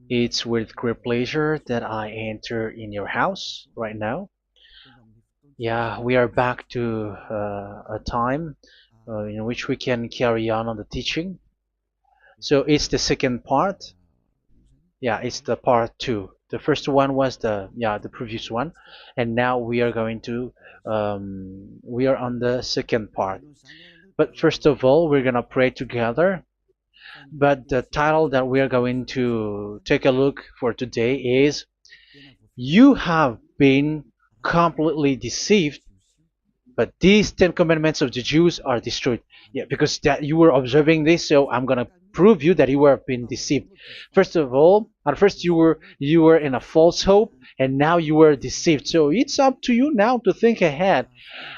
It's with great pleasure that I enter in your house right now. Yeah, we are back to a time in which we can carry on the teaching. So it's the second part. Yeah, it's the part two. The first one was the previous one, and now we are going to we are on the second part. But first of all, we're gonna pray together. But the title that we are going to take a look for today is "You have been completely deceived, but these 10 commandments of the Jews are destroyed." Yeah, because that you were observing this, so I'm gonna prove you that you were been deceived. First of all, at first you were in a false hope, and now you were deceived. So it's up to you now to think ahead.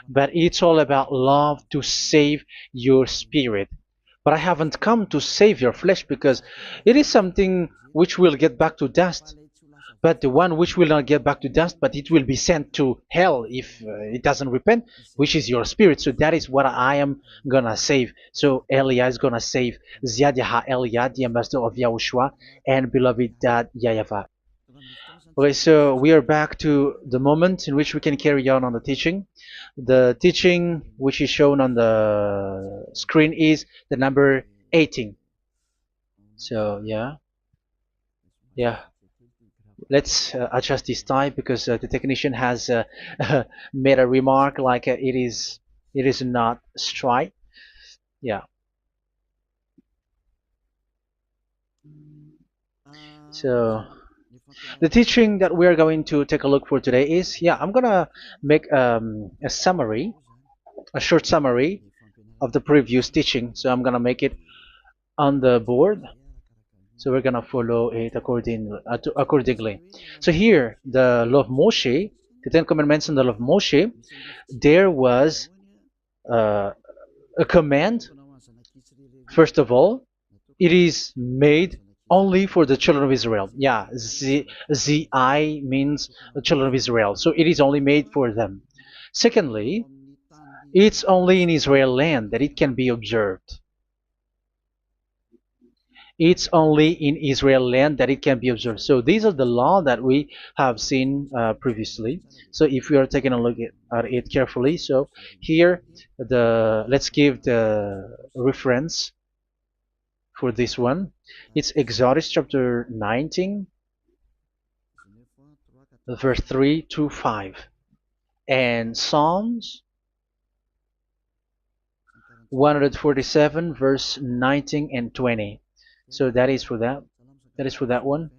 But it's all about love to save your spirit. But I haven't come to save your flesh, because it is something which will get back to dust. But the one which will not get back to dust, but it will be sent to hell if it doesn't repent, which is your spirit. So that is what I am gonna save. So Elia is gonna save Ziad Elia, the ambassador of Yahushua, and beloved dad YAHVAH. Okay, so we are back to the moment in which we can carry on the teaching. The teaching which is shown on the screen is the number 18. So yeah, let's adjust this time, because the technician has made a remark like it is not straight. Yeah. So the teaching that we are going to take a look for today is, I'm gonna make a summary, a short summary of the previous teaching. So I'm gonna make it on the board. So we're gonna follow it accordingly. So here, the law of Moshe, the Ten Commandments and the law of Moshe, there was uh, a command. First of all, it is made only for the children of Israel. Yeah, Z means the children of Israel. So it is only made for them. Secondly, it's only in Israel land that it can be observed. It's only in Israel land that it can be observed. So these are the law that we have seen previously. So if we are taking a look at it carefully, so here let's give the reference for this one. It's Exodus chapter 19, verse 3 to 5, and Psalms 147, verse 19 and 20. So that is for that. That is for that one.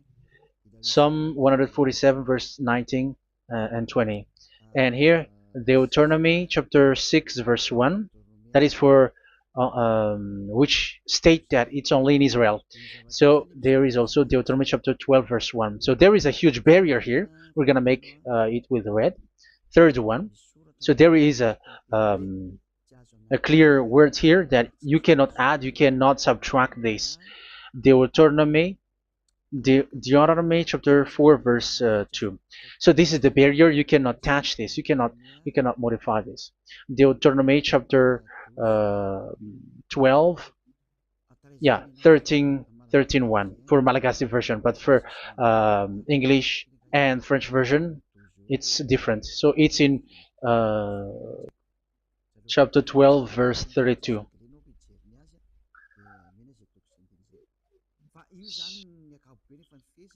Psalm 147, verse 19 and 20. And here, Deuteronomy chapter 6, verse 1. That is for which state that it's only in Israel. So there is also Deuteronomy chapter 12, verse 1. So there is a huge barrier here. We're going to make it with red. Third one. So there is a clear word here that you cannot add, you cannot subtract this. Deuteronomy chapter 4, verse 2. So this is the barrier. You cannot touch this. You cannot modify this. Deuteronomy chapter 12, 13 1 for Malagasy version, but for English and French version, it's different. So it's in chapter 12, verse 32.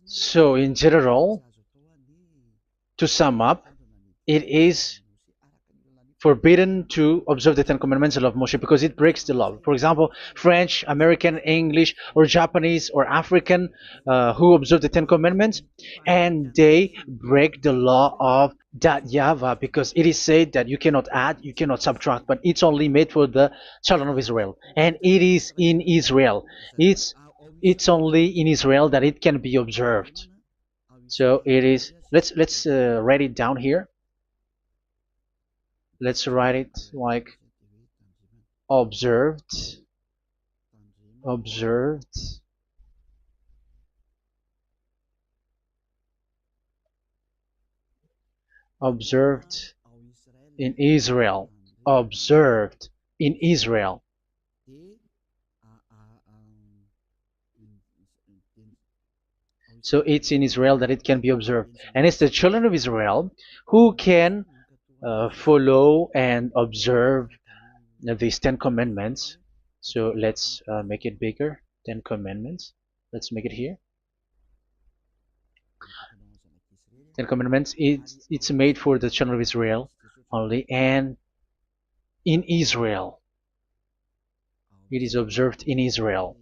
So in general, to sum up, it is forbidden to observe the Ten Commandments of Moshe, because it breaks the law. For example, French, American, English, or Japanese, or African who observe the Ten Commandments, and they break the law of that YAHVAH, because it is said that you cannot add, you cannot subtract, but it's only made for the children of Israel, and it is in Israel. It's only in Israel that it can be observed. So it is. Let's write it down here. Let's write it like observed, observed, observed in Israel, observed in Israel. So it's in Israel that it can be observed. And it's the children of Israel who can follow and observe these 10 commandments. So let's make it bigger. 10 commandments. Let's make it here. 10 commandments. It's made for the children of Israel only, and in Israel. It is observed in Israel.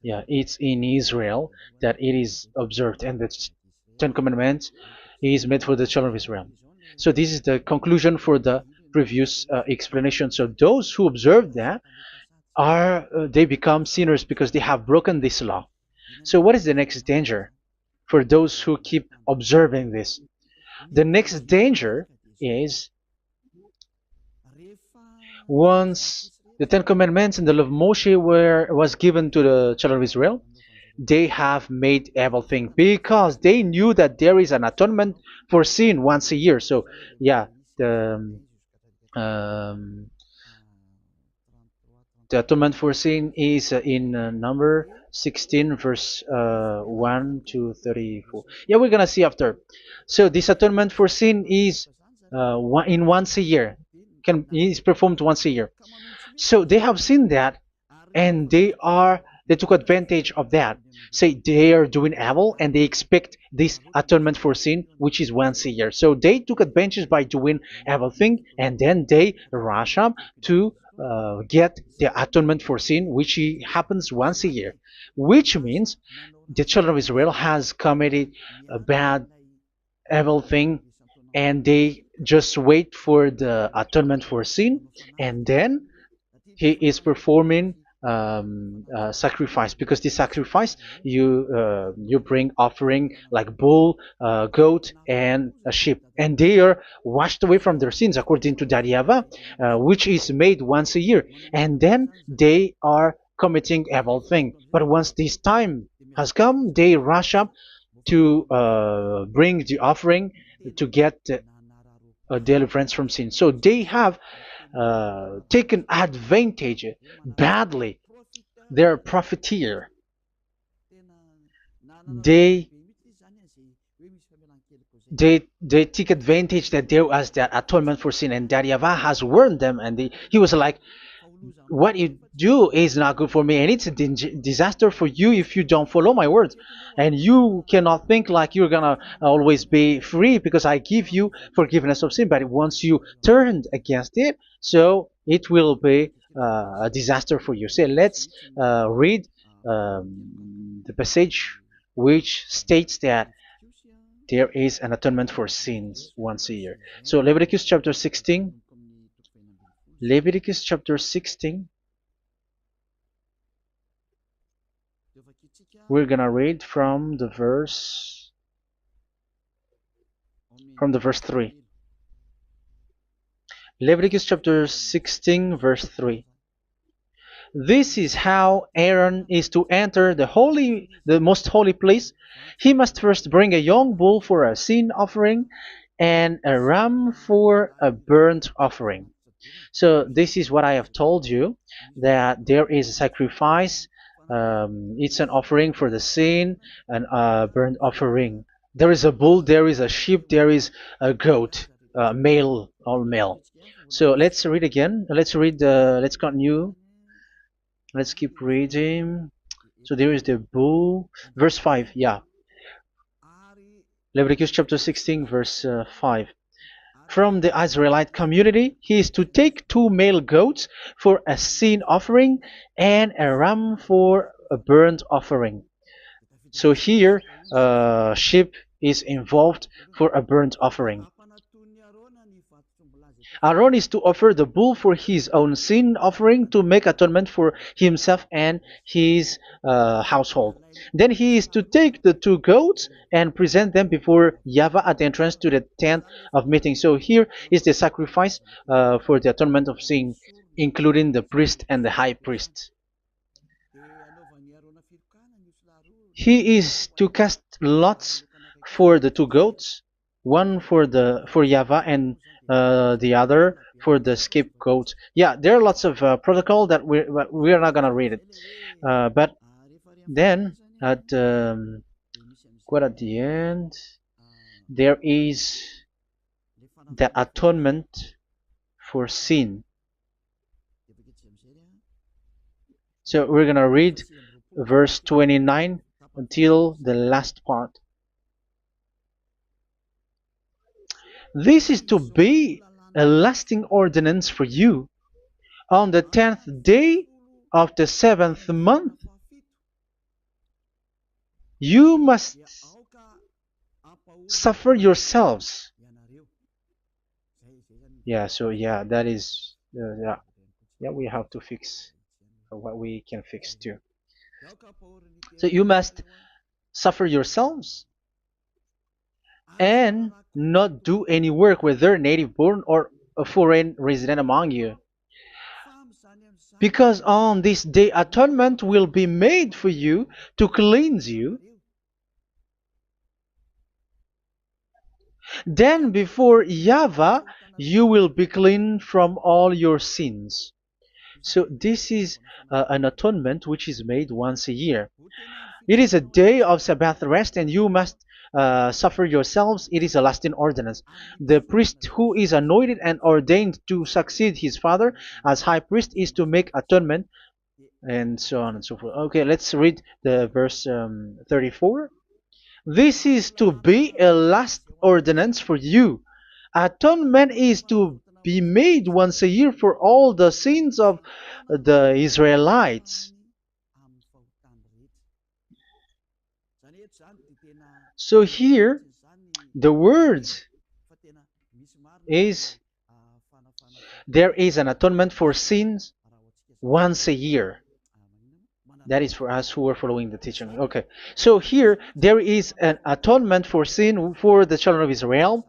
Yeah, it's in Israel that it is observed, and the 10 commandments is made for the children of Israel. So this is the conclusion for the previous explanation. So those who observe that are they become sinners because they have broken this law. So what is the next danger for those who keep observing this? The next danger is once the Ten Commandments and the law of Moshe was given to the children of Israel, they have made everything because they knew that there is an atonement for sin once a year. So yeah, um, the atonement for sin is in number 16 verse 1 to 34. Yeah, we're gonna see after. So this atonement for sin is in once a year, is performed once a year. So they have seen that, and they took advantage of that. Say they are doing evil and they expect this atonement for sin, which is once a year. So they took advantage by doing evil thing, and then they rush up to get the atonement for sin, which happens once a year, which means the children of Israel has committed a bad evil thing, and they just wait for the atonement for sin, and then he is performing sacrifice, because the sacrifice you bring offering like bull, goat, and a sheep, and they are washed away from their sins according to that YAHVAH, which is made once a year, and then they are committing evil thing. But once this time has come, they rush up to bring the offering to get deliverance from sin. So they have taken advantage badly. They're a profiteer. They they take advantage that there was that atonement for sin, and that YAHVAH has warned them, and he was like, what you do is not good for me, and it's a disaster for you if you don't follow my words, and you cannot think like you're gonna always be free because I give you forgiveness of sin, but once you turned against it, so it will be a disaster for you. So let's read the passage which states that there is an atonement for sins once a year. So Leviticus chapter 16. Leviticus chapter 16. We're gonna read from the verse 3. Leviticus chapter 16 verse 3. This is how Aaron is to enter the most holy place. He must first bring a young bull for a sin offering and a ram for a burnt offering. So this is what I have told you, that there is a sacrifice. It's an offering for the sin, and a burnt offering. There is a bull, there is a sheep, there is a goat, male, all male. So let's read again. Let's continue. Let's keep reading. So there is the bull, verse 5. Yeah, Leviticus chapter 16 verse 5. From the Israelite community, he is to take 2 male goats for a sin offering and a ram for a burnt offering. So here, sheep is involved for a burnt offering. Aaron is to offer the bull for his own sin offering to make atonement for himself and his household. Then he is to take the 2 goats and present them before YAHVAH at the entrance to the tent of meeting. So here is the sacrifice for the atonement of sin, including the priest and the high priest. He is to cast lots for the 2 goats, one for YAHVAH and the other for the scapegoat. Yeah, there are lots of protocol that we are not gonna read it, but then at quite at the end, there is the atonement for sin. So we're gonna read verse 29 until the last part. This is to be a lasting ordinance for you. On the 10th day of the 7th month, you must suffer yourselves. Yeah, so yeah, that is, yeah, we have to fix what we can fix too. So you must suffer yourselves and not do any work, whether native born or a foreign resident among you. Because on this day atonement will be made for you to cleanse you. Then before YAHVAH you will be clean from all your sins. So this is an atonement which is made once a year. It is a day of Sabbath rest, and you must suffer yourselves. It is a lasting ordinance. The priest who is anointed and ordained to succeed his father as high priest is to make atonement, and so on and so forth. Okay, let's read the verse 34. This is to be a last ordinance for you. Atonement is to be made once a year for all the sins of the Israelites. So here, the words is there is an atonement for sins once a year. That is for us who are following the teaching. Okay, so here there is an atonement for sin for the children of Israel,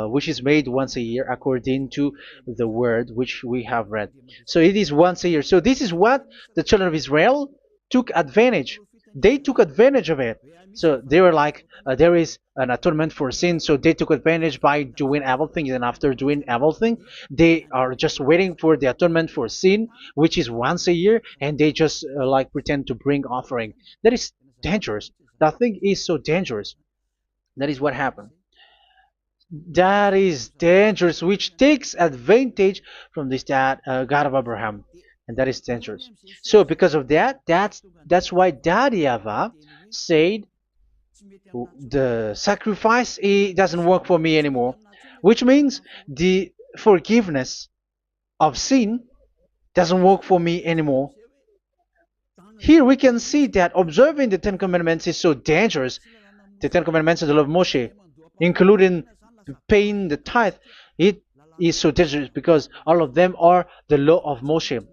which is made once a year according to the word which we have read. So it is once a year. So this is what the children of Israel took advantage. They took advantage of it. So they were like, there is an atonement for sin, so they took advantage by doing everything, and after doing everything, they are just waiting for the atonement for sin, which is once a year, and they just like pretend to bring offering. That is dangerous. That thing is so dangerous. That is what happened. That is dangerous, which takes advantage from this God of Abraham, and that is dangerous. So because of that, that's why Daddy YAHVAH said the sacrifice it doesn't work for me anymore, which means the forgiveness of sin doesn't work for me anymore. Here we can see that observing the Ten Commandments is so dangerous. The Ten Commandments of the law of Moshe, including paying the tithe, it is so dangerous because all of them are the law of Moshe.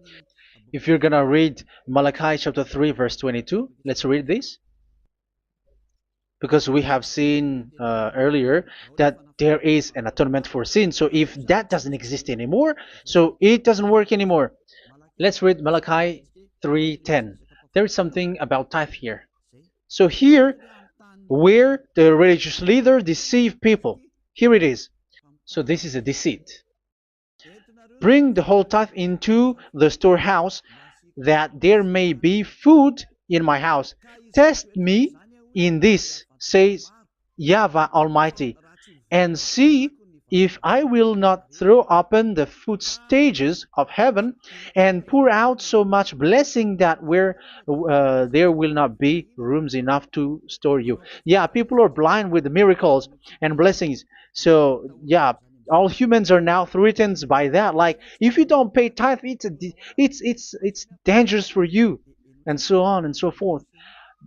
If you're gonna read Malachi chapter 3 verse 22, let's read this. Because we have seen earlier that there is an atonement for sin. So if that doesn't exist anymore, so it doesn't work anymore. Let's read Malachi 3:10. There is something about tithe here. So here, where the religious leader deceive people, here it is. So this is a deceit. Bring the whole tithe into the storehouse, that there may be food in my house. Test me in this, says YAHVAH Almighty, and see if I will not throw open the food stages of heaven and pour out so much blessing that where there will not be rooms enough to store you. Yeah, people are blind with the miracles and blessings. So yeah, all humans are now threatened by that. Like if you don't pay tithe, it's dangerous for you, and so on and so forth.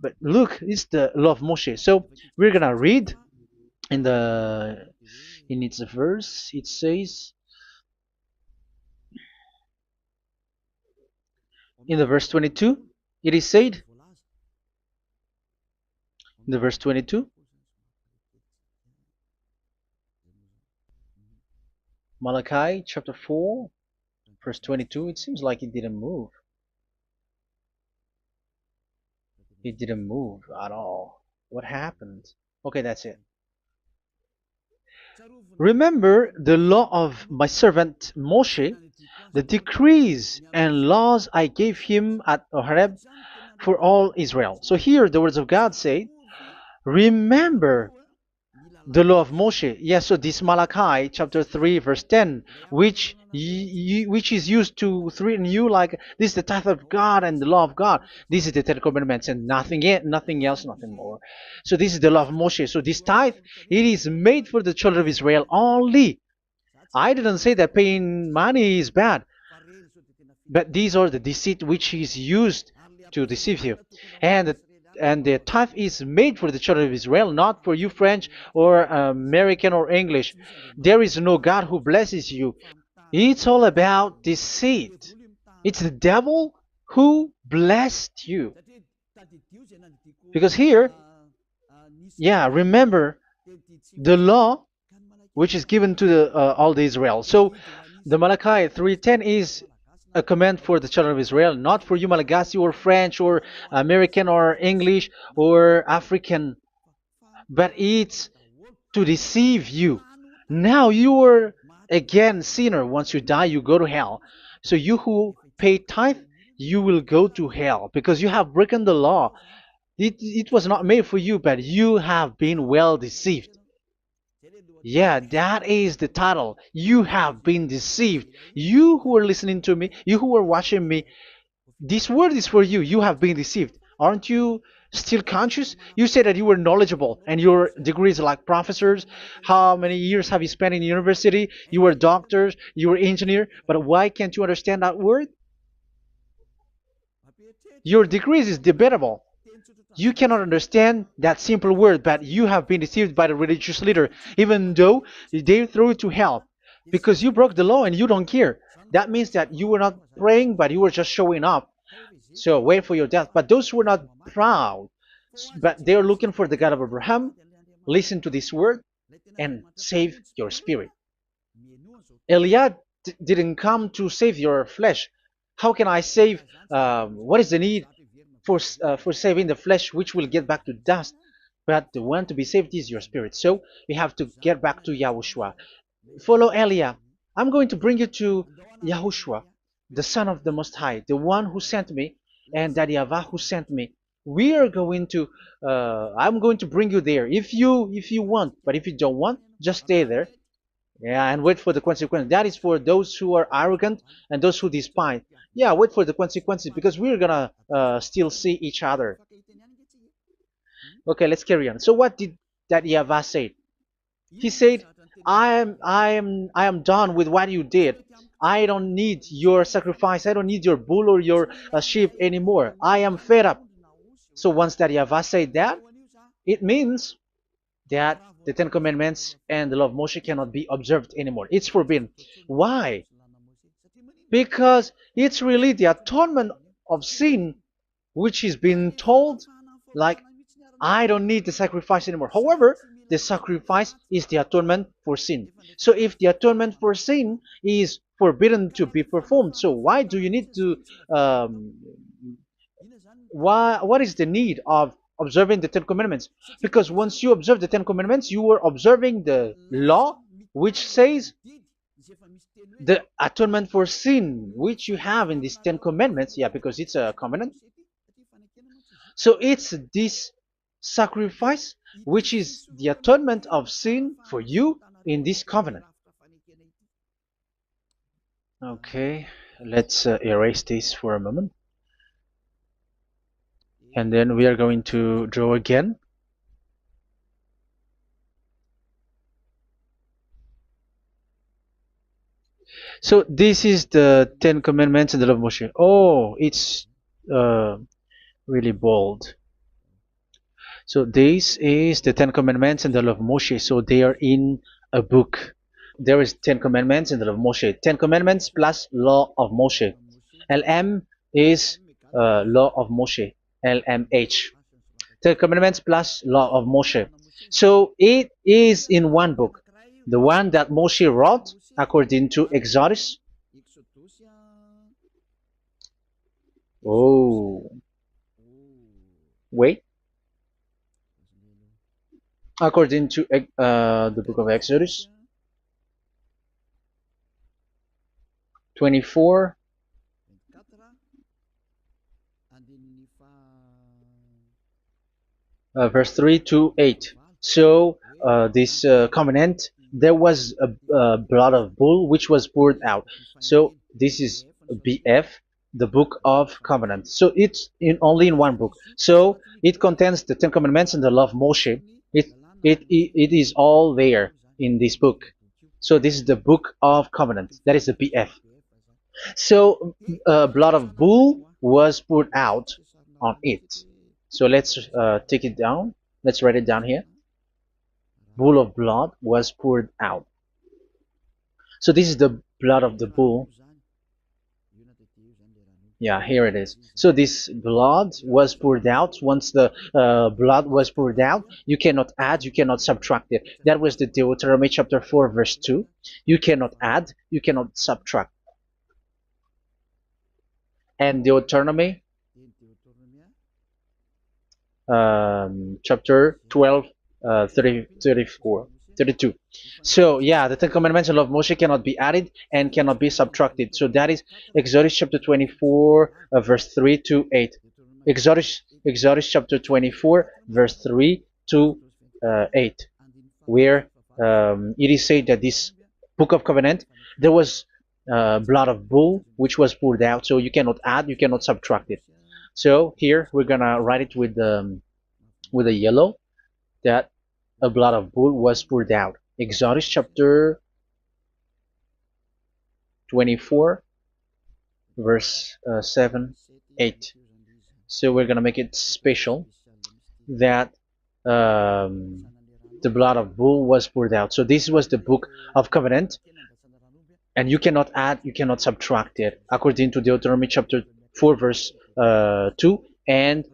But look, it's the law of Moshe. So we're gonna read in its verse. It says in the verse 22. It is said in the verse 22. Malachi chapter 4 verse 22. It seems like it didn't move. It didn't move at all. What happened? Okay, that's it. Remember the law of my servant Moshe, the decrees and laws I gave him at Horeb for all Israel. So here the words of God say, remember the law of Moshe. Yes, so this Malachi chapter 3 verse 10, which is used to threaten you like this is the tithe of God and the law of God. This is the Ten Commandments and nothing yet, nothing else, nothing more. So this is the law of Moshe. So this tithe, it is made for the children of Israel only. I didn't say that paying money is bad, but these are the deceit which is used to deceive you. And the tithe is made for the children of Israel, not for you French or American or English. There is no God who blesses you. It's all about deceit. It's the devil who blessed you. Because here, yeah, remember the law which is given to all the Israel. So the Malachi 3:10 is a command for the children of Israel, not for you Malagasy or French or American or English or African, but it's to deceive you. Now you are again sinner. Once you die, you go to hell. So you who pay tithe, you will go to hell because you have broken the law. It was not made for you, but you have been well deceived. Yeah, that is the title. You have been deceived. You who are listening to me, you who are watching me, this word is for you. You have been deceived. Aren't you still conscious? You say that you were knowledgeable and your degrees are like professors. How many years have you spent in university? You were doctors, you were engineer, but why can't you understand that word? Your degrees is debatable. You cannot understand that simple word, but you have been deceived by the religious leader, even though they throw you to hell because you broke the law and you don't care. That means that you were not praying, but you were just showing up. So wait for your death. But those who are not proud, but they are looking for the God of Abraham, listen to this word and save your spirit. Eliad didn't come to save your flesh. How can I save? What is the need for saving the flesh, which will get back to dust? But the one to be saved is your spirit. So we have to get back to YAHOSHUAH. Follow Eliah. I'm going to bring you to YAHOSHUAH, the Son of the Most High, the one who sent me, and that YAHVAH who sent me. We are going to. I'm going to bring you there if you want, but if you don't want, just stay there. Yeah, and wait for the consequences. That is for those who are arrogant and those who despise. Yeah, wait for the consequences because we're gonna still see each other. Okay, let's carry on. So what did that YAHVAH say? He said, I am done with what you did. I don't need your sacrifice. I don't need your bull or your sheep anymore. I am fed up. So once that YAHVAH said that, it means that the Ten Commandments and the law of Moshe cannot be observed anymore. It's forbidden. Why? Because it's really the atonement of sin which is being told, like, I don't need the sacrifice anymore. However, the sacrifice is the atonement for sin. So if the atonement for sin is forbidden to be performed, so why do you need to what is the need of observing the Ten Commandments? Because once you observe the Ten Commandments, you are observing the law which says the atonement for sin which you have in these Ten Commandments. Yeah, because it's a covenant. So it's this sacrifice which is the atonement of sin for you in this covenant. Okay, let's erase this for a moment. And then we are going to draw again. So this is the Ten Commandments and the law of Moshe. Oh, it's really bold. So this is the Ten Commandments and the law of Moshe. So they are in a book. There is Ten Commandments and the law of Moshe. Ten Commandments plus law of Moshe. LM is law of Moshe. LMH. Ten Commandments plus law of Moshe. So it is in one book. The one that Moshe wrote according to Exodus. Oh, wait. According to the book of Exodus. 24, verse 3 to 8. So this covenant, there was a blood of bull which was poured out. So this is BF, the book of covenant. So it's in only in one book. So it contains the Ten Commandments and the law of Moshe. It is all there in this book. So this is the book of covenant. That is the BF. So blood of bull was poured out on it. So let's take it down. Let's write it down here. Bull of blood was poured out. So this is the blood of the bull. Yeah, here it is. So this blood was poured out. Once the blood was poured out, you cannot add, you cannot subtract it. That was the Deuteronomy chapter 4, verse 2. You cannot add, you cannot subtract. And Deuteronomy chapter 12, 32. So yeah, the Ten Commandments and law of Moshe cannot be added and cannot be subtracted. So that is Exodus chapter 24, verse 3 to 8. Exodus chapter 24, verse 3 to 8, where it is said that this book of covenant, there was blood of bull which was poured out. So you cannot add, you cannot subtract it. So here we're gonna write it with a yellow, that a blood of bull was poured out. Exodus chapter 24, verse 7, 8. So we're gonna make it special that the blood of bull was poured out. So this was the book of covenant, and you cannot add, you cannot subtract it, according to Deuteronomy chapter 4, verse 2 and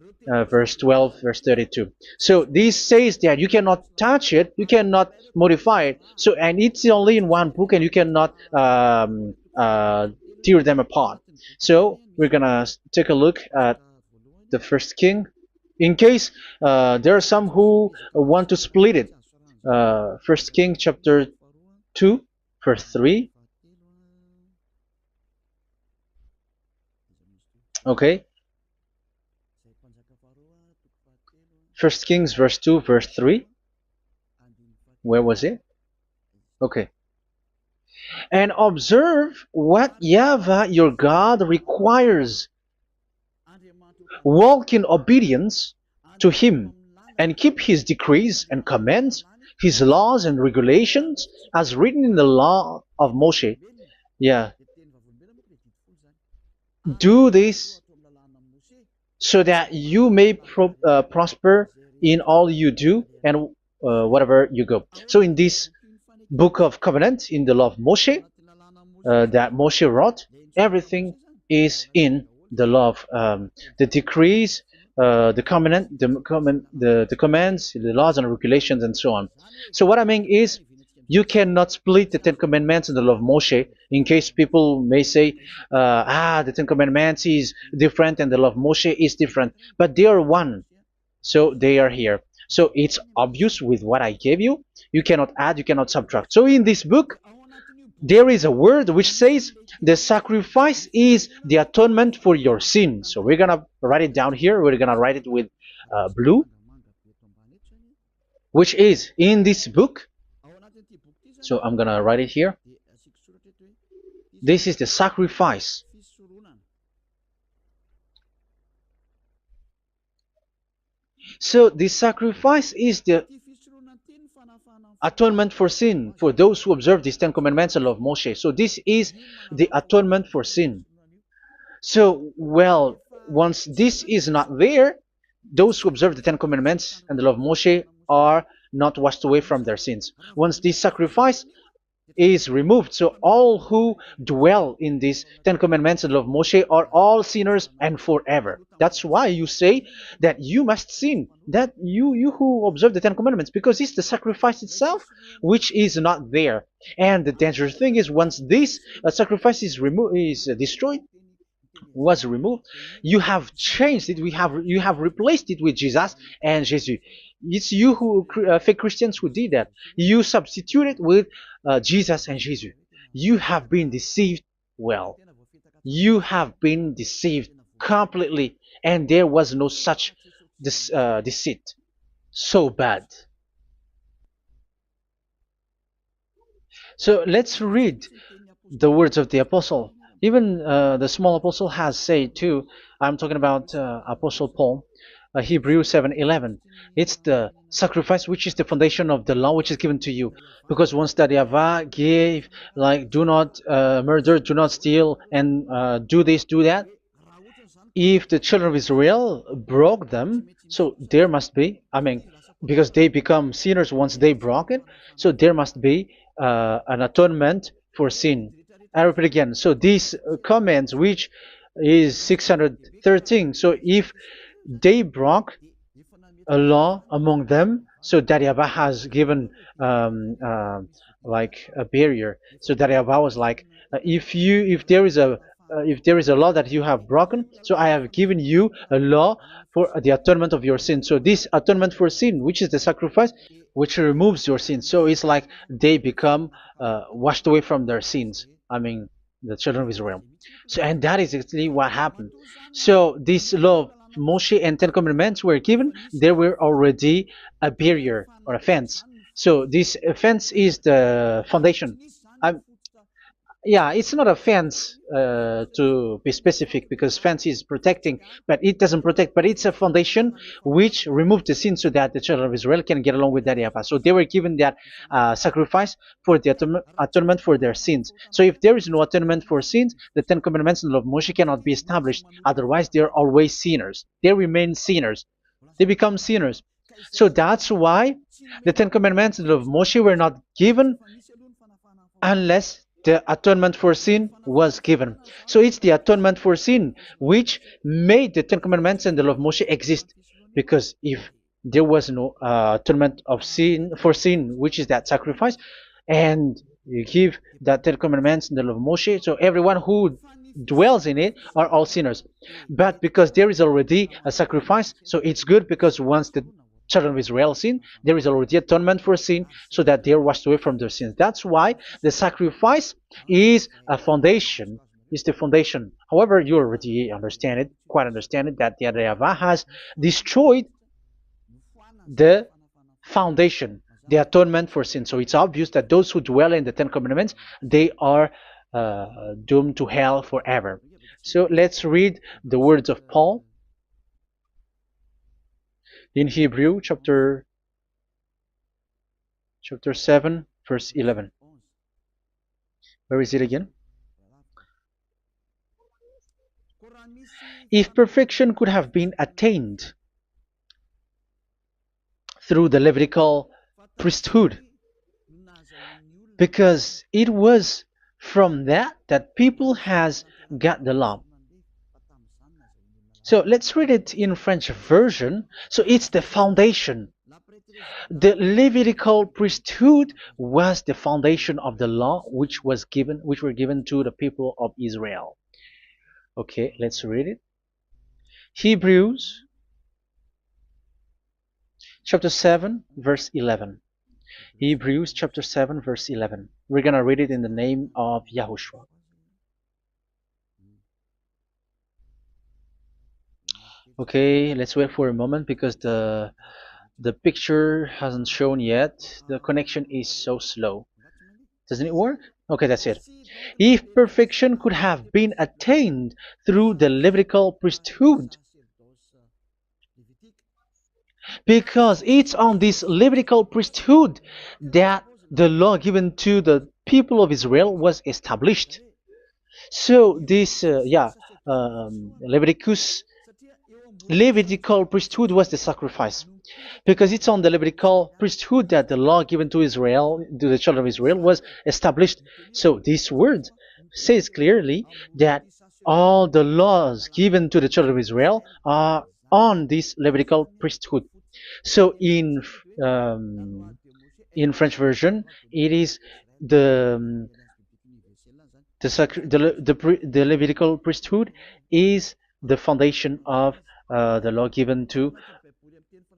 verse 12, verse 32. So this says that you cannot touch it, you cannot modify it. So, and it's only in one book, and you cannot tear them apart. So we're gonna take a look at the first king, in case there are some who want to split it. First King chapter 2, verse 3. Okay. First Kings verse 2, verse 3. Where was it? Okay. And observe what YAHVAH your God requires. Walk in obedience to him, and keep his decrees and commands, his laws and regulations, as written in the law of Moshe. Yeah. Do this so that you may prosper in all you do and whatever you go. So in this book of covenant, in the law of Moshe, that Moshe wrote, everything is in the law of the decrees, the covenant, the commands, the laws and regulations, and so on. So what I mean is, you cannot split the Ten Commandments and the law of Moshe, in case people may say, the Ten Commandments is different and the law of Moshe is different, but they are one. So they are here. So it's obvious with what I gave you. You cannot add, you cannot subtract. So in this book, there is a word which says the sacrifice is the atonement for your sin. So we're gonna write it down here. We're gonna write it with blue, which is in this book. So I'm gonna write it here. This is the sacrifice. So the sacrifice is the atonement for sin for those who observe these Ten Commandments and law of Moshe. So this is the atonement for sin. So, well, once this is not there, those who observe the Ten Commandments and the law of Moshe are not washed away from their sins. Once this sacrifice is removed, so all who dwell in these Ten Commandments and law of Moshe are all sinners and forever. That's why you say that you must sin, that you who observe the Ten Commandments, because it's the sacrifice itself which is not there. And the dangerous thing is, once this sacrifice is destroyed, was removed, you have changed it. You have replaced it with Jesus and Jesus. It's you who fake Christians who did that. You substituted with Jesus and Jesus. You have been deceived well. You have been deceived completely, and there was no such deceit. So bad. So let's read the words of the apostle. Even the small apostle has said too. I'm talking about Apostle Paul, Hebrews 7:11. It's the sacrifice which is the foundation of the law which is given to you. Because once that Yahweh gave, like, do not murder, do not steal, and do this, do that, if the children of Israel broke them, so there must be, I mean, because they become sinners once they broke it, so there must be an atonement for sin. I repeat again. So these comments, which is 613, so if they broke a law among them, so that Yahweh has given like a barrier. So that Yahweh was like, if there is a law that you have broken, so I have given you a law for the atonement of your sin. So this atonement for sin, which is the sacrifice, which removes your sin. So it's like they become washed away from their sins. I mean, the children of Israel. So, and that is actually what happened. So this law of Moshe and Ten Commandments were given. There were already a barrier or a fence. So this fence is the foundation. I'm, yeah, it's not a fence to be specific, because fence is protecting, but it doesn't protect. But it's a foundation which removed the sin so that the children of Israel can get along with that Yahweh. So they were given that sacrifice for the atonement for their sins. So if there is no atonement for sins, the Ten Commandments and the law of Moshe cannot be established. Otherwise, they are always sinners. They remain sinners. They become sinners. So that's why the Ten Commandments and the law of Moshe were not given unless the atonement for sin was given. So it's the atonement for sin which made the Ten Commandments and the law of Moshe exist. Because if there was no atonement of sin for sin, which is that sacrifice, and you give the Ten Commandments and the law of Moshe, so everyone who dwells in it are all sinners. But because there is already a sacrifice, so it's good, because once the children of Israel sin, there is already atonement for sin, so that they are washed away from their sins. That's why the sacrifice is a foundation, is the foundation. However, you already understand it, quite understand it, that the YAHVAH has destroyed the foundation, the atonement for sin. So it's obvious that those who dwell in the Ten Commandments, they are doomed to hell forever. So let's read the words of Paul in Hebrew chapter 7 verse 11. Where is it again? If perfection could have been attained through the Levitical priesthood, because it was from that people has got the law. So let's read it in French version. So it's the foundation. The Levitical priesthood was the foundation of the law which were given to the people of Israel. Okay, let's read it. Hebrews chapter 7 verse 11. Hebrews chapter 7 verse 11. We're going to read it in the name of YAHOSHUAH. Okay, let's wait for a moment, because the picture hasn't shown yet. The connection is so slow. Doesn't it work? Okay, that's it. If perfection could have been attained through the Levitical priesthood, because it's on this Levitical priesthood that the law given to the people of Israel was established. So this, Levitical priesthood was the sacrifice, because it's on the Levitical priesthood that the law given to Israel, to the children of Israel, was established. So this word says clearly that all the laws given to the children of Israel are on this Levitical priesthood. So in French version, it is the Levitical priesthood is the foundation of the law given to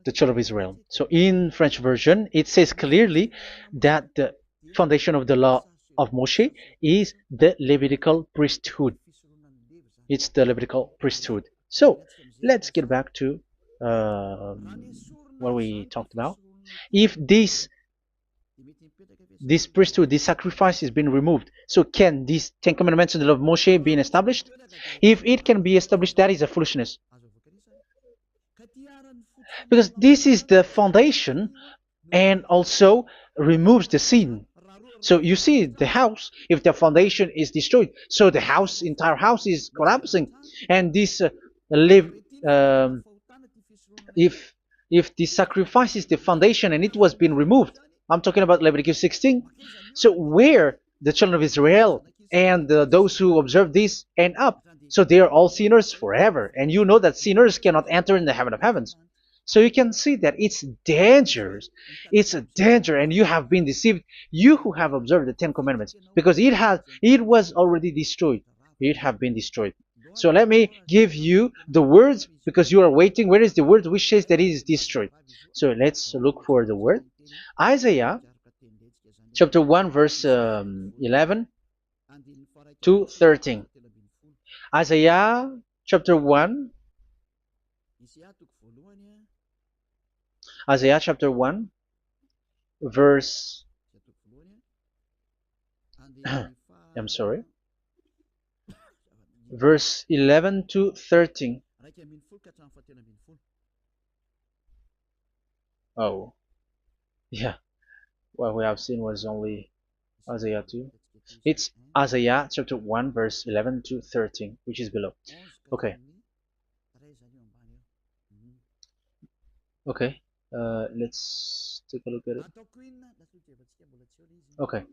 the children of Israel. So in French version, it says clearly that the foundation of the law of Moshe is the Levitical priesthood. It's the Levitical priesthood. So let's get back to what we talked about. If this priesthood, this sacrifice is being removed, so can these Ten Commandments and the law of Moshe be established? If it can be established, that is a foolishness. Because this is the foundation and also removes the sin. So you see the house, if the foundation is destroyed, so the house, entire house is collapsing. And this live, um, if the sacrifice is the foundation and it was being removed, I'm talking about Leviticus 16. So where the children of Israel and those who observe this end up, so they are all sinners forever. And you know that sinners cannot enter in the heaven of heavens. So you can see that it's dangerous. It's a danger, and you have been deceived. You who have observed the Ten Commandments, because it was already destroyed. It have been destroyed. So let me give you the words, because you are waiting. Where is the word which says that it is destroyed? So let's look for the word. Isaiah chapter 1 verse 11 to 13. Isaiah chapter 1. Isaiah chapter 1 verse I'm sorry, verse 11 to 13. Oh, yeah, what we have seen was only Isaiah 2. It's Isaiah chapter 1 verse 11 to 13, which is below. Okay. Okay. Let's take a look at it. Okay.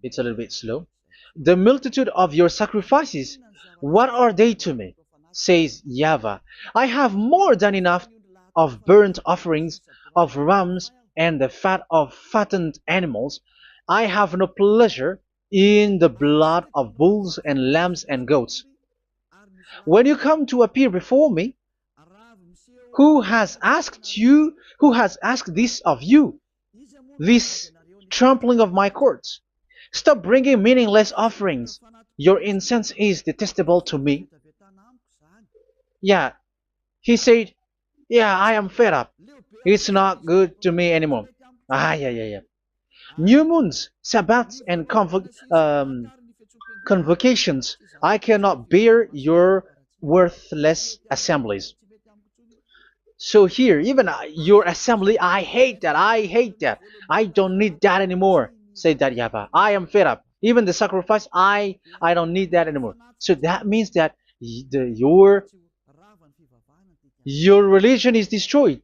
It's a little bit slow. The multitude of your sacrifices, what are they to me? Says YAHVAH. I have more than enough of burnt offerings, of rams, and the fat of fattened animals. I have no pleasure in the blood of bulls and lambs and goats. When you come to appear before me, who has asked this of you, this trampling of my courts? Stop bringing meaningless offerings. Your incense is detestable to me. Yeah, he said, yeah, I am fed up. It's not good to me anymore. Yeah. New moons, Sabbaths, and convocations. I cannot bear your worthless assemblies. So here, even your assembly, I hate that. I hate that. I don't need that anymore. Say that, YAHVAH. I am fed up. Even the sacrifice, I don't need that anymore. So that means that your religion is destroyed.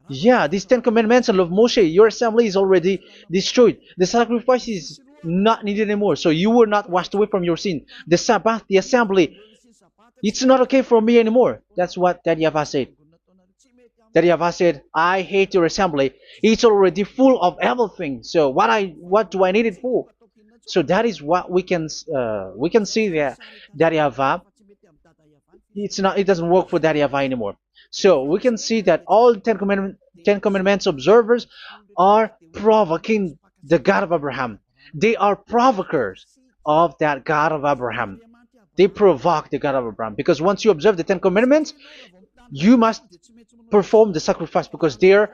Yeah, these Ten Commandments and of Moshe, your assembly is already destroyed. The sacrifice is not needed anymore. So you were not washed away from your sin. The Sabbath, the assembly, it's not okay for me anymore. That's what that YAHVAH said. That YAHVAH said, I hate your assembly. It's already full of everything. So what do I need it for? So that is what we can see there. That YAHVAH, it doesn't work for that YAHVAH anymore. So we can see that all Ten Commandments observers are provoking the God of Abraham. They are provokers of that God of Abraham. They provoke the God of Abraham, because once you observe the Ten Commandments, you must perform the sacrifice, because they're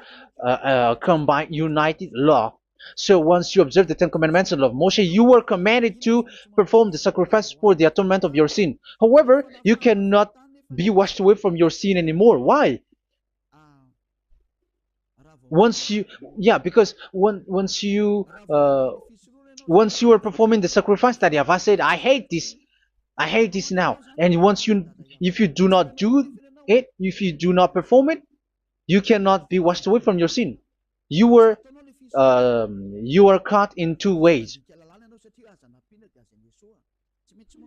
combined, united law. So once you observe the Ten Commandments and love Moshe, you were commanded to perform the sacrifice for the atonement of your sin. However, you cannot be washed away from your sin anymore. Why? Once you, yeah, because once you are performing the sacrifice, that YAHVAH said, I hate this now. And if you do not do it, if you do not perform it, you cannot be washed away from your sin. You are caught in two ways.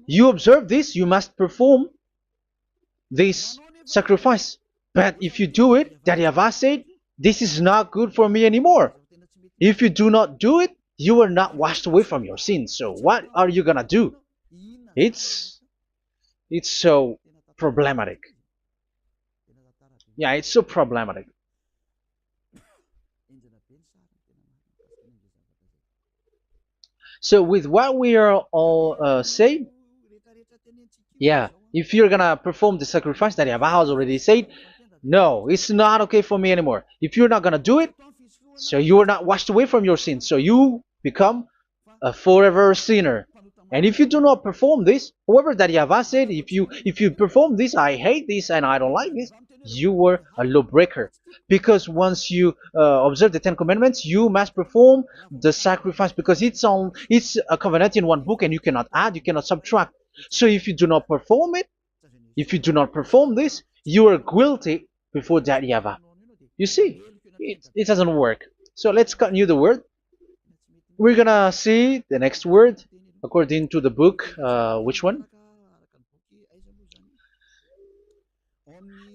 You observe this, you must perform this sacrifice. But if you do it, that YAHVAH said, this is not good for me anymore. If you do not do it, you are not washed away from your sin. So what are you gonna do? It's so problematic. Yeah, it's so problematic. So with what we are all saying, yeah, if you're gonna perform the sacrifice that Yahweh has already said, no, it's not okay for me anymore. If you're not gonna do it, so you are not washed away from your sins, so you become a forever sinner. And if you do not perform this, however that Yahweh said, if you perform this, I hate this and I don't like this, you were a lawbreaker. Because once you observe the Ten Commandments, you must perform the sacrifice because it's a covenant in one book and you cannot add, you cannot subtract. So if you do not perform it, if you do not perform this, you are guilty before that Yahweh. You see, it doesn't work. So let's continue the word. We're gonna see the next word according to the book. Which one?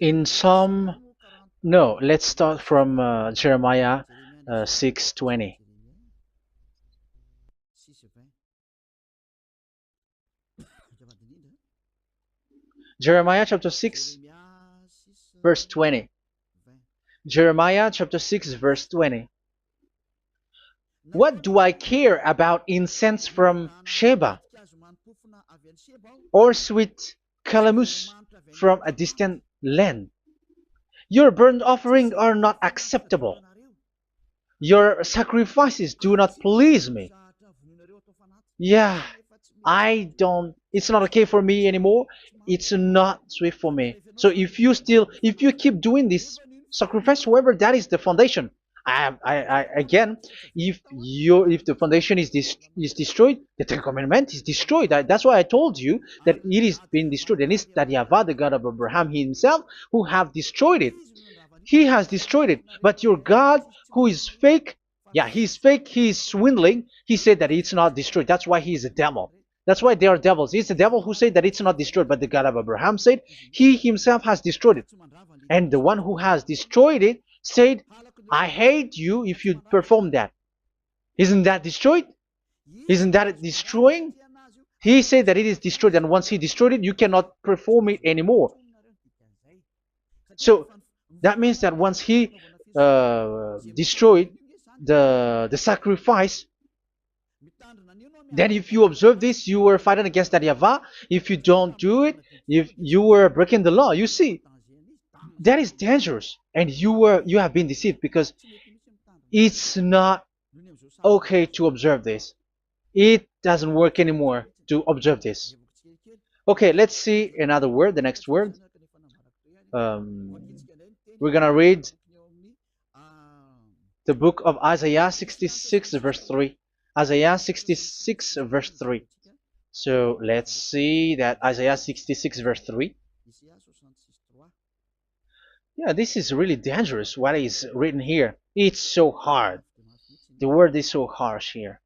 In Psalm. No, let's start from Jeremiah 6:20. Jeremiah chapter 6, verse 20. Jeremiah chapter 6, verse 20. What do I care about incense from Sheba or sweet calamus from a distant land? Your burnt offerings are not acceptable. Your sacrifices do not please me. Yeah, it's not okay for me anymore. It's not sweet for me. So if you keep doing this sacrifice, however, that is the foundation. Again, if the foundation is destroyed, the Ten Commandment is destroyed. That's why I told you that it is being destroyed, and it's that Yahweh, the God of Abraham himself, who have destroyed it. He has destroyed it. But your God, who is fake, yeah, he's fake, he's swindling. He said that it's not destroyed. That's why he is a devil. That's why they are devils. It's the devil who said that it's not destroyed, but the God of Abraham said he himself has destroyed it. And the one who has destroyed it said, I hate you if you perform that. Isn't that destroyed? Isn't that destroying? He said that it is destroyed, and once he destroyed it, you cannot perform it anymore. So that means that once he destroyed the sacrifice, then if you observe this, you were fighting against that Yahweh. If you don't do it, if you were breaking the law, you see, that is dangerous, and you have been deceived because it's not okay to observe this. It doesn't work anymore to observe this. Okay, let's see another word, the next word. We're gonna read the book of Isaiah 66 verse 3. Isaiah 66 verse 3. So let's see that Isaiah 66 verse 3. Yeah, this is really dangerous what is written here. It's so hard. The word is so harsh here.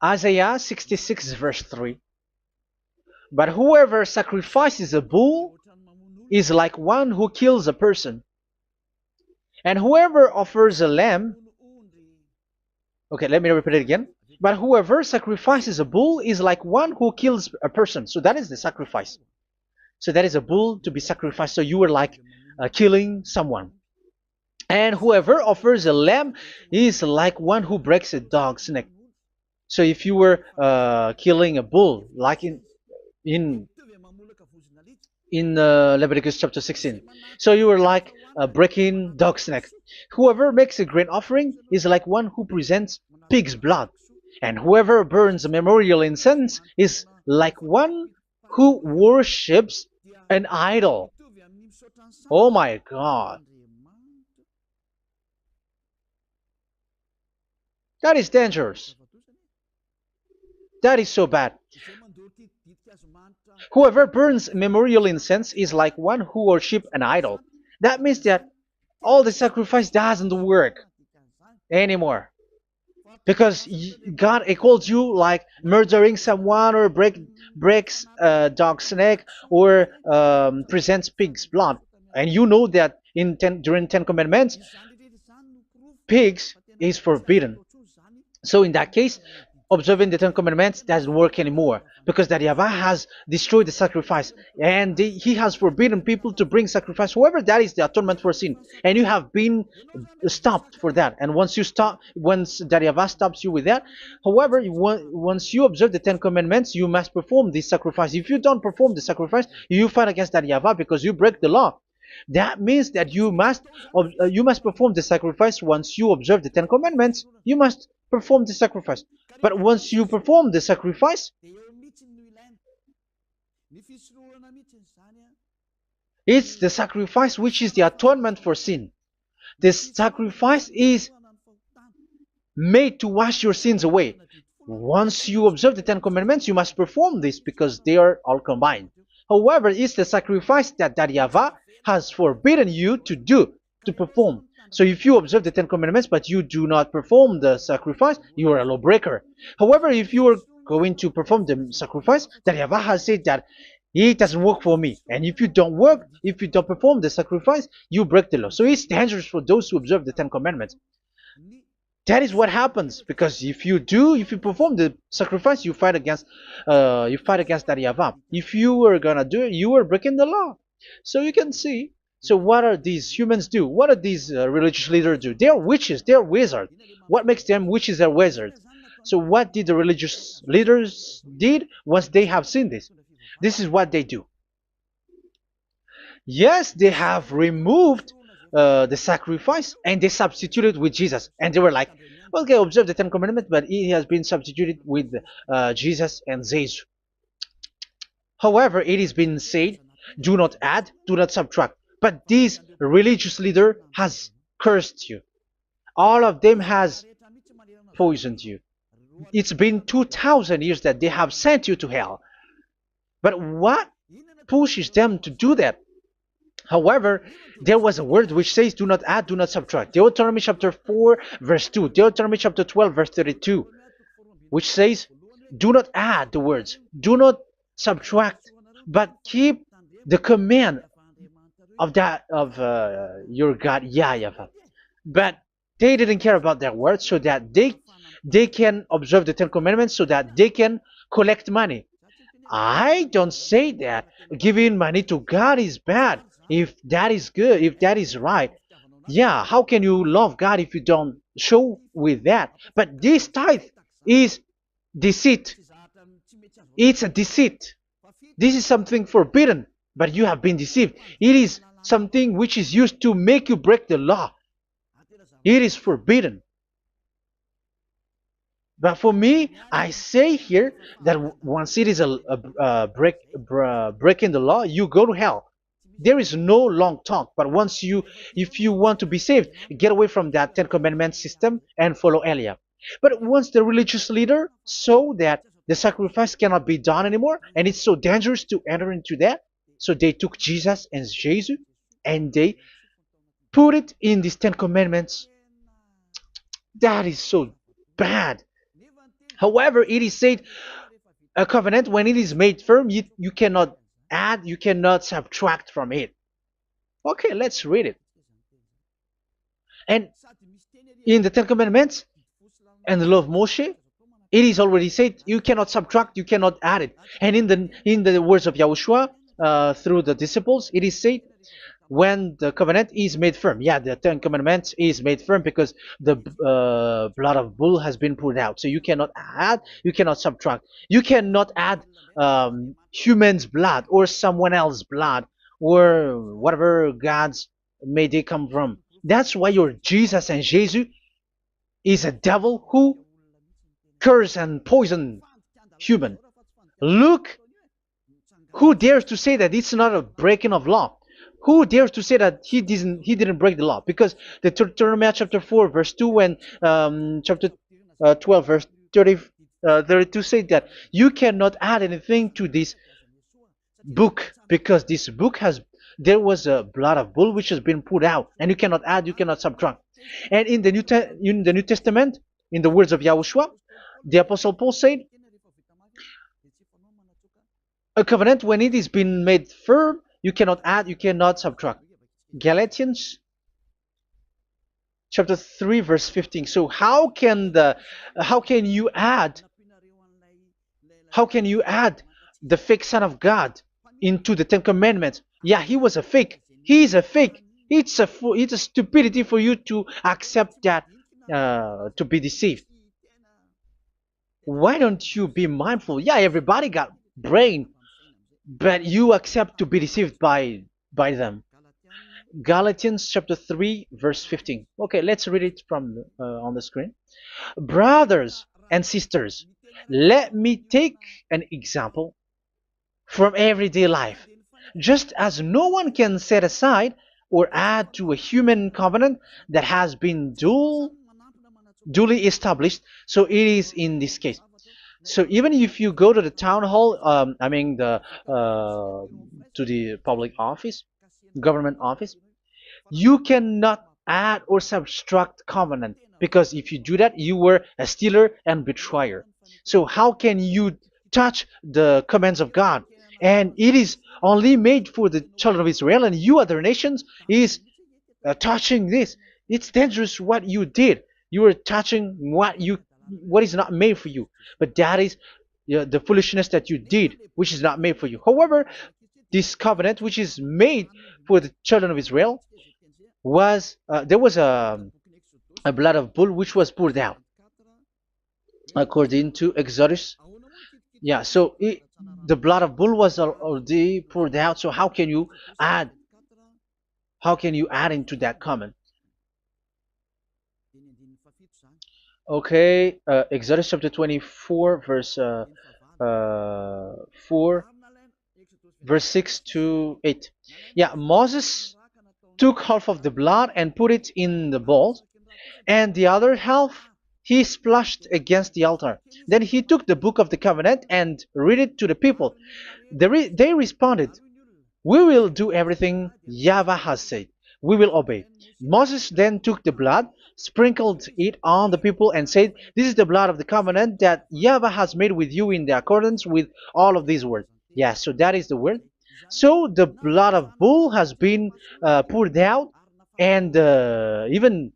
Isaiah 66 verse 3. But whoever sacrifices a bull is like one who kills a person. And whoever offers a lamb, okay, let me repeat it again. But whoever sacrifices a bull is like one who kills a person. So that is the sacrifice. So that is a bull to be sacrificed. So you were like killing someone. And whoever offers a lamb is like one who breaks a dog's neck. So if you were killing a bull, like in Leviticus chapter 16, so you were like breaking dog's neck. Whoever makes a grain offering is like one who presents pig's blood, and whoever burns a memorial incense is like one who worships an idol. Oh my God. That is dangerous. That is so bad. Whoever burns memorial incense is like one who worships an idol. That means that all the sacrifice doesn't work anymore. Because God calls you like murdering someone or breaks a dog's neck or presents pig's blood. And you know that during Ten Commandments, pigs is forbidden. So in that case, observing the Ten Commandments doesn't work anymore because that Yahweh has destroyed the sacrifice and he has forbidden people to bring sacrifice. However, that is the atonement for sin, and you have been stopped for that. And once that Yahweh stops you with that, however, once you observe the Ten Commandments, you must perform this sacrifice. If you don't perform the sacrifice, you fight against that Yahweh because you break the law. That means that you must perform the sacrifice. Once you observe the Ten Commandments, you must perform the sacrifice. But once you perform the sacrifice, it's the sacrifice which is the atonement for sin. This sacrifice is made to wash your sins away. Once you observe the Ten Commandments, you must perform this because they are all combined. However, it's the sacrifice that Yahweh has forbidden you to perform. So if you observe the Ten Commandments but you do not perform the sacrifice, you are a lawbreaker. However, if you are going to perform the sacrifice, that Yahweh has said that it doesn't work for me. And if you don't perform the sacrifice, you break the law. So it's dangerous for those who observe the Ten Commandments. That is what happens, because if you perform the sacrifice, you fight against that Yahweh. If you are gonna do it, you are breaking the law. So you can see. So what are these humans do? What are these religious leaders do? They are witches. They are wizards. What makes them witches and wizards? So what did the religious leaders did once they have seen this? This is what they do. Yes, they have removed the sacrifice and they substituted with Jesus, and they were like, okay, observe the Ten Commandments, but it has been substituted with Jesus and Jesus. However, it has been said, do not add, do not subtract. But this religious leader has cursed you. All of them has poisoned you. It's been 2,000 years that they have sent you to hell. But what pushes them to do that? However, there was a word which says, do not add, do not subtract. Deuteronomy chapter 4, verse 2. Deuteronomy chapter 12, verse 32. Which says, do not add the words. Do not subtract. But keep the command of your God, YAHVAH. But they didn't care about their words, so that they can observe the Ten Commandments, so that they can collect money. I don't say that giving money to God is bad. If that is good, if that is right, yeah, how can you love God if you don't show with that? But this tithe is deceit. It's a deceit. This is something forbidden, but you have been deceived. It is something which is used to make you break the law. It is forbidden. But for me, I say here that once it is breaking the law, you go to hell. There is no long talk. But if you want to be saved, get away from that Ten Commandments system and follow Eliah. But once the religious leader saw that the sacrifice cannot be done anymore, and it's so dangerous to enter into that, so they took Jesus and Jesus and they put it in these Ten Commandments. That is so bad. However, it is said, a covenant, when it is made firm, you cannot add, you cannot subtract from it. Okay, let's read it. And in the Ten Commandments and the law of Moshe, it is already said, you cannot subtract, you cannot add it. And in the words of YAHOSHUAH, through the disciples, it is said, when the covenant is made firm. Yeah, the Ten Commandments is made firm because the blood of bull has been poured out. So you cannot add, you cannot subtract. You cannot add human's blood or someone else's blood or whatever gods may they come from. That's why your Jesus and Jesus is a devil who curse and poison human. Look, who dares to say that it's not a breaking of law? Who dares to say that he didn't break the law? Because the Deuteronomy chapter 4 verse 2 and chapter 12 verse 32 say that you cannot add anything to this book, because this book there was a blood of bull which has been poured out, and you cannot add, you cannot subtract. And in the New Testament, in the words of YAHOSHUAH, the Apostle Paul said, a covenant, when it is been made firm, you cannot add, you cannot subtract. Galatians chapter 3 verse 15. So how can you add How can you add the fake Son of God into the Ten Commandments? Yeah, he was a fake. He is a fake. It's a stupidity for you to accept that, to be deceived. Why don't you be mindful? Yeah, everybody got brain, but you accept to be deceived by them. Galatians chapter 3 verse 15. Okay, let's read it from on the screen. Brothers and sisters, let me take an example from everyday life. Just as no one can set aside or add to a human covenant that has been duly established, so it is in this case. So even if you go to the town hall, I mean to the public office, government office, you cannot add or subtract covenant, because if you do that, you were a stealer and betrayer. So how can you touch the commands of God? And it is only made for the children of Israel, and you other nations is touching this. It's dangerous what you did. You are touching what is not made for you. But that is, the foolishness that you did, which is not made for you. However, this covenant, which is made for the children of Israel, was there was a blood of bull which was poured out according to Exodus. Yeah, so the blood of bull was already poured out. So add how can you add into that comment? Okay, Exodus chapter 24 verse 4, verse 6 to 8. Yeah, Moses took half of the blood and put it in the bowl, and the other half he splashed against the altar. Then he took the book of the covenant and read it to the people. They responded, "We will do everything YAHVAH has said. We will obey." Moses then took the blood, sprinkled it on the people, and said, "This is the blood of the covenant that YAHVAH has made with you in the accordance with all of these words." Yeah, so that is the word. So the blood of bull has been poured out, and even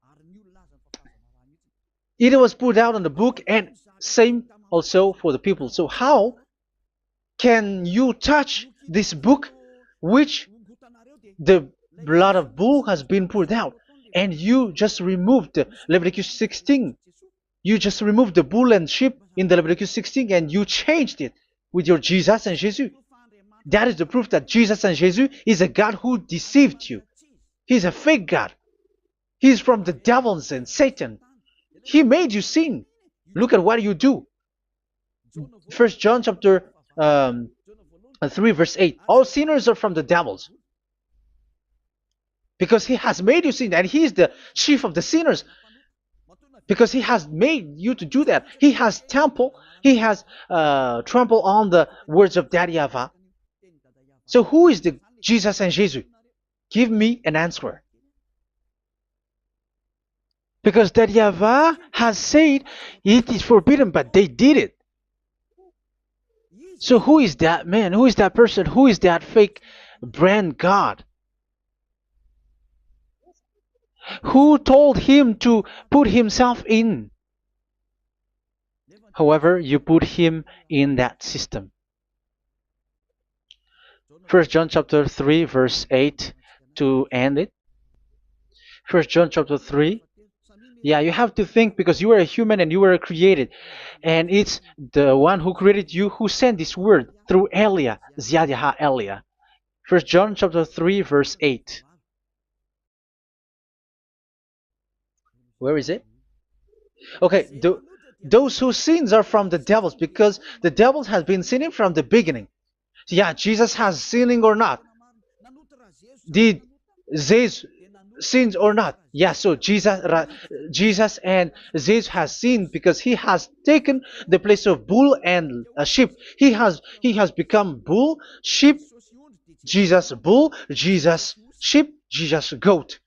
it was poured out on the book, and same also for the people. So how can you touch this book which the blood of bull has been poured out, and you just removed Leviticus 16? You just removed the bull and sheep in the Leviticus 16, and you changed it with your Jesus and Jesus. That is the proof that Jesus and Jesus is a God who deceived you. He's a fake God. He's from the devils and Satan. He made you sin. Look at what you do. First John chapter 3 verse 8. All sinners are from the devils, because he has made you sin, and he is the chief of the sinners, because he has made you to do that. He has trampled on the words of Daddy YAHVAH. So who is the Jesus and Jesus? Give me an answer. Because Daddy YAHVAH has said it is forbidden, but they did it. So who is that man? Who is that person? Who is that fake brand God? Who told him to put himself in? However, you put him in that system. First John chapter 3 verse 8 to end it. First John chapter 3. Yeah, you have to think, because you are a human and you were created. And it's the one who created you who sent this word through Elia, Ziadiha Elia. First John chapter 3 verse 8. Where is it? Okay, those whose sins are from the devils, because the devils has been sinning from the beginning. Yeah, Jesus has sinning or not? Did Zeus sins or not? Yeah, so Jesus and Zeus has sinned, because he has taken the place of bull and a sheep. He has become bull, sheep, Jesus bull, Jesus sheep, Jesus goat.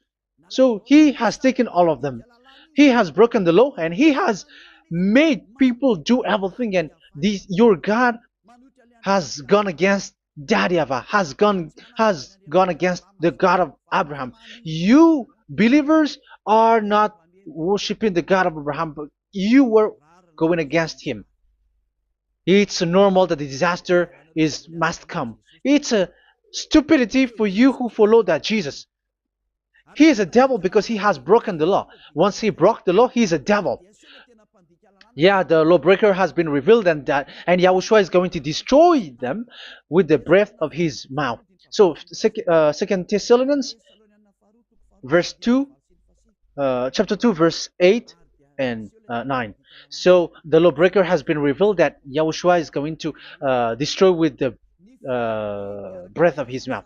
So he has taken all of them. He has broken the law, and he has made people do everything. And your God has gone against Daddy YAHVAH, has gone against the God of Abraham. You believers are not worshiping the God of Abraham, but you were going against him. It's normal that the disaster is must come. It's a stupidity for you who follow that Jesus. He is a devil because he has broken the law. Once he broke the law, he is a devil. Yeah, the lawbreaker has been revealed, and Yahushua is going to destroy them with the breath of his mouth. So, Second Thessalonians, verse 2, chapter 2, verse 8 and 9. So the lawbreaker has been revealed that Yahushua is going to destroy with the breath of his mouth.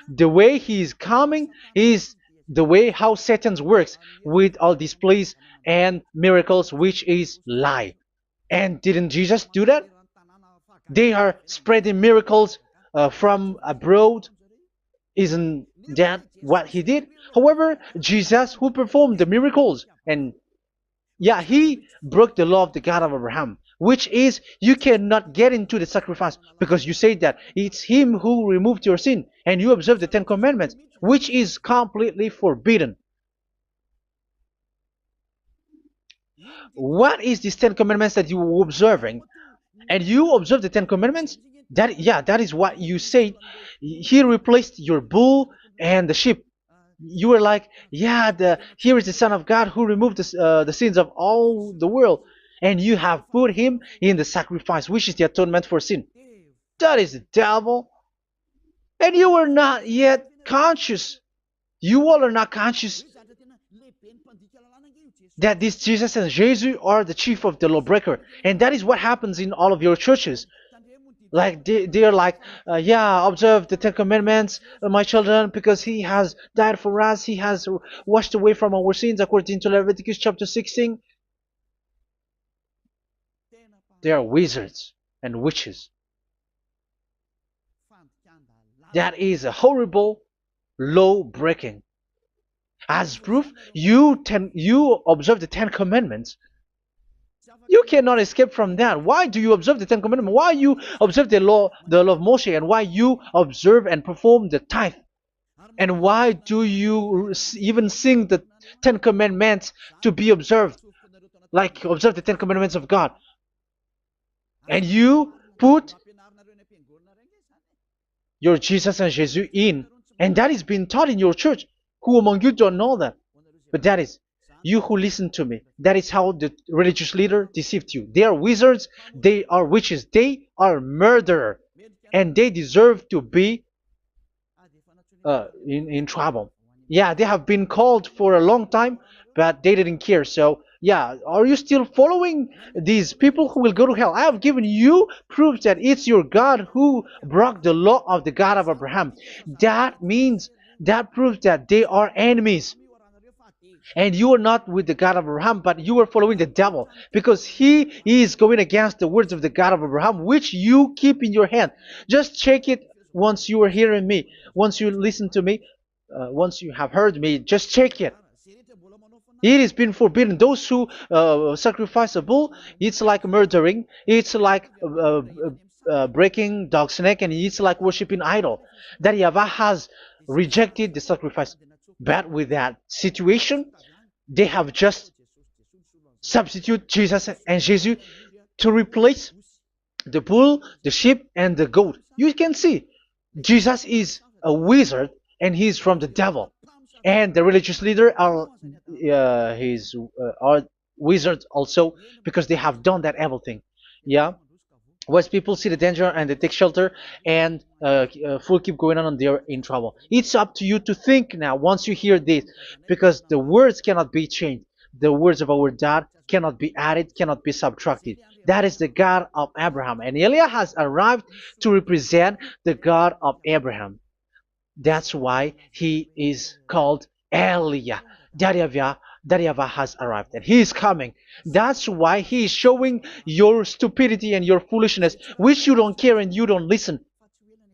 The way he is coming is the way how Satan works with all displays and miracles, which is lie. And didn't Jesus do that? They are spreading miracles from abroad. Isn't that what he did? However, Jesus, who performed the miracles, and yeah, he broke the law of the God of Abraham, which is you cannot get into the sacrifice because you say that it's him who removed your sin, and you observe the Ten Commandments, which is completely forbidden. What is these Ten Commandments that you were observing? And you observe the Ten Commandments? That is what you said. He replaced your bull and the sheep. You were like, yeah, here is the Son of God who removed the sins of all the world, and you have put him in the sacrifice, which is the atonement for sin. That is the devil. And you are not yet conscious. You all are not conscious that this Jesus and Jesus are the chief of the lawbreaker. And that is what happens in all of your churches. Like they are like, yeah, observe the Ten Commandments, my children, because he has died for us. He has washed away from our sins according to Leviticus chapter 16. They are wizards and witches. That is a horrible law breaking. As proof, you observe the Ten Commandments. You cannot escape from that. Why do you observe the Ten Commandments? Why you observe the law of Moshe, and why you observe and perform the tithe? And why do you even sing the Ten Commandments to be observed? Like observe the Ten Commandments of God. And you put your Jesus and Jesus in. And that is being taught in your church. Who among you don't know that? But that is you who listen to me. That is how the religious leader deceived you. They are wizards. They are witches. They are murderers. And they deserve to be in trouble. Yeah, they have been called for a long time, but they didn't care. So, yeah, are you still following these people who will go to hell? I have given you proof that it's your God who broke the law of the God of Abraham. That proves that they are enemies. And you are not with the God of Abraham, but you are following the devil, because he is going against the words of the God of Abraham, which you keep in your hand. Just check it once you are hearing me, once you listen to me, once you have heard me, just check it. It has been forbidden. Those who sacrifice a bull, it's like murdering, it's like breaking dog's neck, and it's like worshiping idol. That YAHVAH has rejected the sacrifice. But with that situation, they have just substitute Jesus and Jesus to replace the bull, the sheep, and the goat. You can see Jesus is a wizard, and he's from the devil. And the religious leader are wizards also, because they have done that evil thing. Yeah. Once people see the danger and they take shelter, and full keep going on, and they're in trouble. It's up to you to think now once you hear this, because the words cannot be changed. The words of our God cannot be added, cannot be subtracted. That is the God of Abraham, and Eliah has arrived to represent the God of Abraham. That's why he is called Eliah. YAHVAH has arrived, and he is coming. That's why he is showing your stupidity and your foolishness, which you don't care and you don't listen.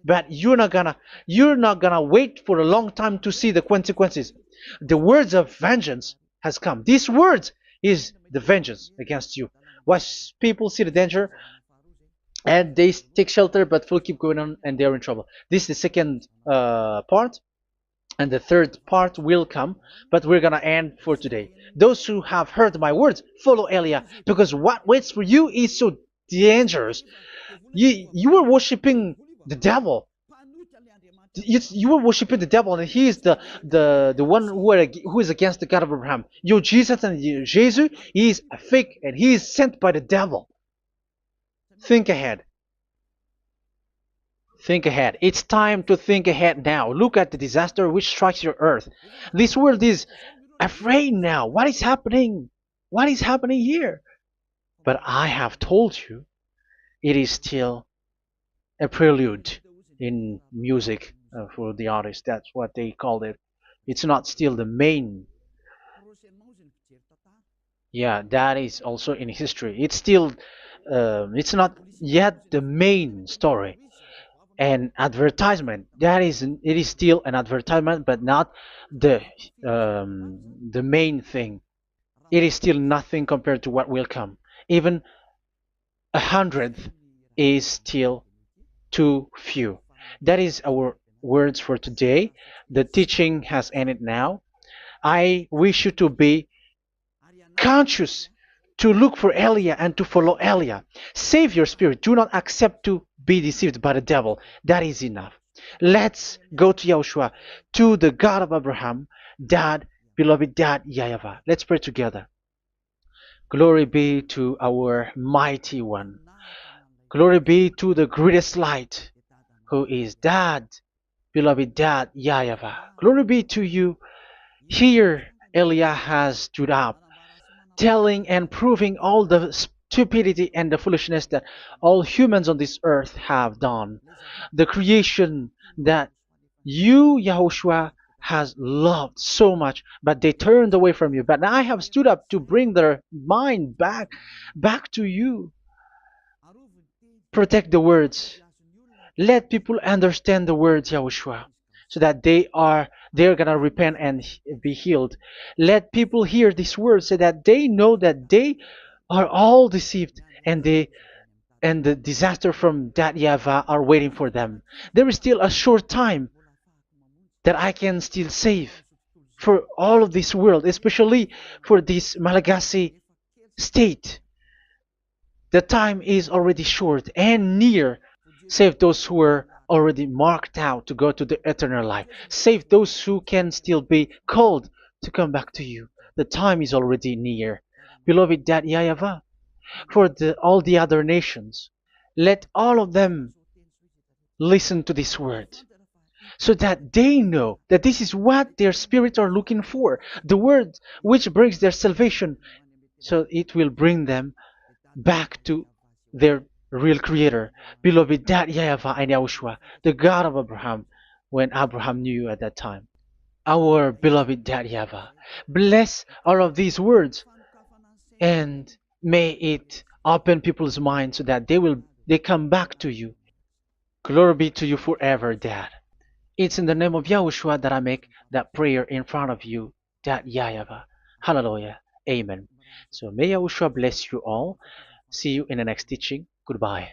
But you're not gonna wait for a long time to see the consequences. The words of vengeance has come. These words is the vengeance against you. Once people see the danger and they take shelter, but full keep going on, and they're in trouble. This is the second part. And the third part will come, but we're gonna end for today. Those who have heard my words, follow Eliah, because what waits for you is so dangerous. You were worshiping the devil. You were worshiping the devil, and he is the one who is against the God of Abraham. Your Jesus and your Jesus, he is a fake, and he is sent by the devil. Think ahead. Think ahead. It's time to think ahead now. Look at the disaster which strikes your earth. This world is afraid now. What is happening? What is happening here? But I have told you, it is still a prelude in music for the artist. That's what they called it. It's not still the main. Yeah, that is also in history. It's still, it's not yet the main story. And advertisement, that is, it is still an advertisement, but not the the main thing. It is still nothing compared to what will come. Even a hundredth is still too few. That is our words for today. The teaching has ended now. I wish you to be conscious, to look for Elia and to follow Elia. Save your spirit. Do not accept to be deceived by the devil. That is enough. Let's go to Yahushua, to the God of Abraham, Dad, beloved Dad, YAHVAH. Let's pray together. Glory be to our mighty one. Glory be to the greatest light, who is Dad, beloved Dad, YAHVAH. Glory be to you. Here, Elia has stood up, telling and proving all the stupidity and the foolishness that all humans on this earth have done. The creation that you, Yahushua, has loved so much, but they turned away from you. But I have stood up to bring their mind back to you. Protect the words. Let people understand the words, Yahushua, so that they're gonna repent and be healed. Let people hear these words so that they know that they are all deceived, and the disaster from that YAHVAH are waiting for them. There is still a short time that I can still save for all of this world, especially for this Malagasy state. The time is already short and near. Save those who are already marked out to go to the eternal life. Save those who can still be called to come back to you. The time is already near. Beloved Dad YAHVAH, for all the other nations, let all of them listen to this word, so that they know that this is what their spirits are looking for, the word which brings their salvation, so it will bring them back to their real creator, beloved Dad YAHVAH and Yahushua, the God of Abraham, when Abraham knew you at that time. Our beloved Dad YAHVAH, bless all of these words, and may it open people's minds so that they come back to you. Glory be to you forever, Dad. It's in the name of Yahushua that I make that prayer in front of you, Dad YAHVAH. Hallelujah. Amen. So may Yahushua bless you all. See you in the next teaching. Goodbye.